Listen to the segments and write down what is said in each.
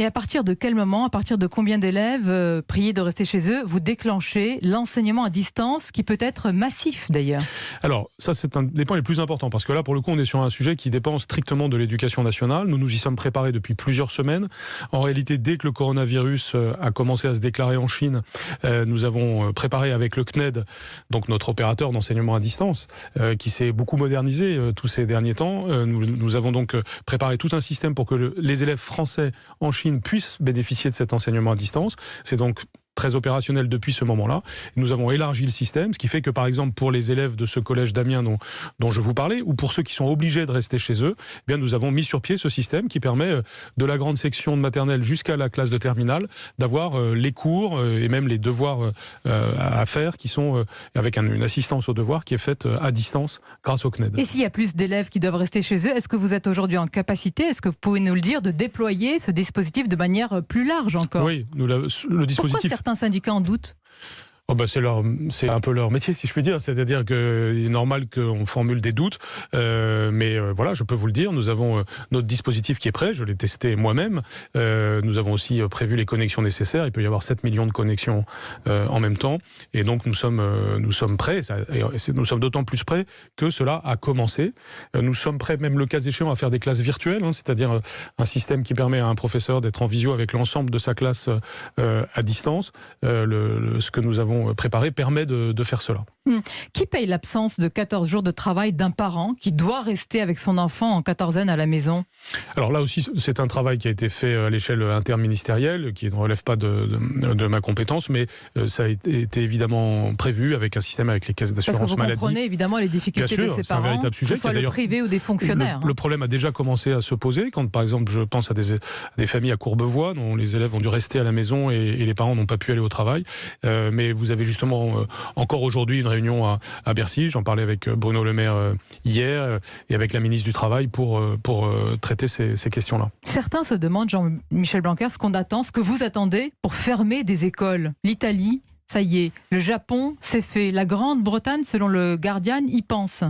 Et à partir de quel moment, à partir de combien d'élèves priés de rester chez eux, vous déclenchez l'enseignement à distance qui peut être massif d'ailleurs? Alors ça c'est un des points les plus importants parce que là pour le coup on est sur un sujet qui dépend strictement de l'éducation nationale. Nous nous y sommes préparés depuis plusieurs semaines. En réalité dès que le coronavirus a commencé à se déclarer en Chine, nous avons préparé avec le CNED, donc notre opérateur d'enseignement à distance, qui s'est beaucoup modernisé tous ces derniers temps. Nous avons donc préparé tout un système pour que les élèves français en Chine puissent bénéficier de cet enseignement à distance. C'est donc très opérationnel depuis ce moment-là. Nous avons élargi le système, ce qui fait que par exemple pour les élèves de ce collège d'Amiens dont je vous parlais, ou pour ceux qui sont obligés de rester chez eux, eh bien nous avons mis sur pied ce système qui permet de la grande section de maternelle jusqu'à la classe de terminale d'avoir les cours et même les devoirs à faire qui sont avec une assistance aux devoirs qui est faite à distance grâce au CNED. Et s'il y a plus d'élèves qui doivent rester chez eux, est-ce que vous êtes aujourd'hui en capacité, est-ce que vous pouvez nous le dire, de déployer ce dispositif de manière plus large encore? Oui, le dispositif... Pourquoi certains syndicats en doutent? Oh bah c'est un peu leur métier si je puis dire, c'est-à-dire qu'il est normal qu'on formule des doutes, mais voilà, je peux vous le dire, nous avons notre dispositif qui est prêt, je l'ai testé moi-même, nous avons aussi prévu les connexions nécessaires, il peut y avoir 7 millions de connexions en même temps, et donc nous sommes prêts, nous sommes d'autant plus prêts que cela a commencé, nous sommes prêts même le cas échéant à faire des classes virtuelles, c'est-à-dire un système qui permet à un professeur d'être en visio avec l'ensemble de sa classe à distance, ce que nous avons préparé permet de faire cela. Qui paye l'absence de 14 jours de travail d'un parent qui doit rester avec son enfant en quatorzaine à la maison? Alors là aussi, c'est un travail qui a été fait à l'échelle interministérielle, qui ne relève pas de ma compétence, mais ça a été évidemment prévu avec un système avec les caisses d'assurance maladie. Parce que vous comprenez évidemment les difficultés de ces parents, un véritable sujet, que ce soit le privé ou des fonctionnaires. Le problème a déjà commencé à se poser quand, par exemple, je pense à des familles à Courbevoie, dont les élèves ont dû rester à la maison et les parents n'ont pas pu aller au travail. Mais vous avez justement encore aujourd'hui une réunion à Bercy, j'en parlais avec Bruno Le Maire hier et avec la ministre du Travail pour traiter ces questions-là. Certains se demandent, Jean-Michel Blanquer, ce qu'on attend, ce que vous attendez pour fermer des écoles. L'Italie, ça y est, le Japon, c'est fait. La Grande-Bretagne, selon le Guardian, y pense.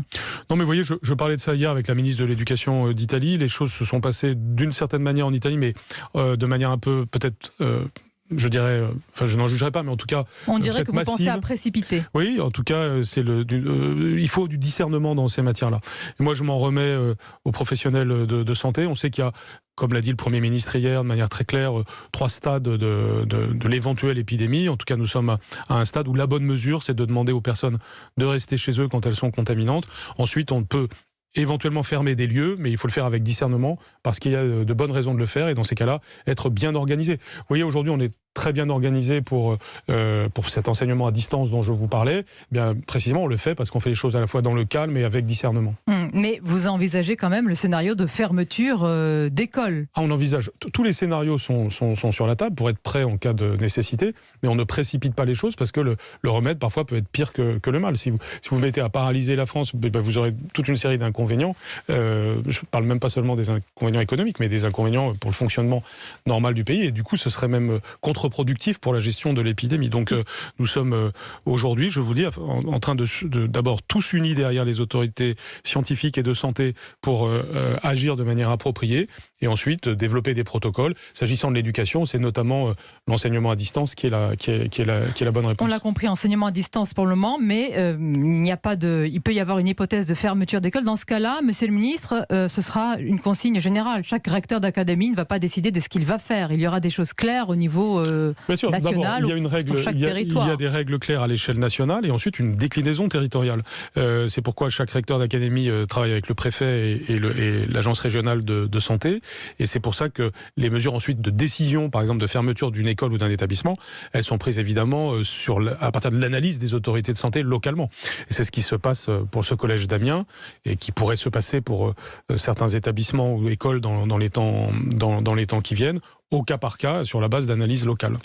Non mais vous voyez, je parlais de ça hier avec la ministre de l'Éducation d'Italie. Les choses se sont passées d'une certaine manière en Italie, mais de manière un peu peut-être... je dirais, enfin je n'en jugerai pas, mais en tout cas on dirait que vous massive. Pensez à précipiter. Oui, en tout cas, il faut du discernement dans ces matières-là. Et moi, je m'en remets aux professionnels de santé. On sait qu'il y a, comme l'a dit le Premier ministre hier, de manière très claire, 3 stades de l'éventuelle épidémie. En tout cas, nous sommes à un stade où la bonne mesure, c'est de demander aux personnes de rester chez eux quand elles sont contaminantes. Ensuite, on peut éventuellement fermer des lieux, mais il faut le faire avec discernement parce qu'il y a de bonnes raisons de le faire et dans ces cas-là, être bien organisé. Vous voyez, aujourd'hui, on est très bien organisé pour cet enseignement à distance dont je vous parlais. Bien, précisément, on le fait parce qu'on fait les choses à la fois dans le calme et avec discernement. Mais vous envisagez quand même le scénario de fermeture d'écoles? On envisage. Tous les scénarios sont sur la table pour être prêts en cas de nécessité, mais on ne précipite pas les choses parce que le remède, parfois, peut être pire que le mal. Si vous mettez à paralyser la France, vous aurez toute une série d'inconvénients. Je ne parle même pas seulement des inconvénients économiques, mais des inconvénients pour le fonctionnement normal du pays. Et du coup, ce serait même contre-productif pour la gestion de l'épidémie. Donc nous sommes aujourd'hui, je vous dis, en train d'abord tous unis derrière les autorités scientifiques et de santé pour agir de manière appropriée et ensuite développer des protocoles. S'agissant de l'éducation, c'est notamment l'enseignement à distance qui est la bonne réponse. On l'a compris, enseignement à distance pour le moment, mais il peut y avoir une hypothèse de fermeture d'école. Dans ce cas-là, monsieur le ministre, ce sera une consigne générale. Chaque recteur d'académie ne va pas décider de ce qu'il va faire. Il y aura des choses claires au niveau bien sûr, national, il y a une règle, sur chaque territoire. Il y a des règles claires à l'échelle nationale et ensuite une déclinaison territoriale. C'est pourquoi chaque recteur d'académie travaille avec le préfet et l'agence régionale de santé. Et c'est pour ça que les mesures ensuite de décision, par exemple de fermeture d'une école ou d'un établissement, elles sont prises évidemment à partir de l'analyse des autorités de santé localement. Et c'est ce qui se passe pour ce collège d'Amiens et qui pourrait se passer pour certains établissements ou écoles dans les temps qui viennent, au cas par cas, sur la base d'analyse locale.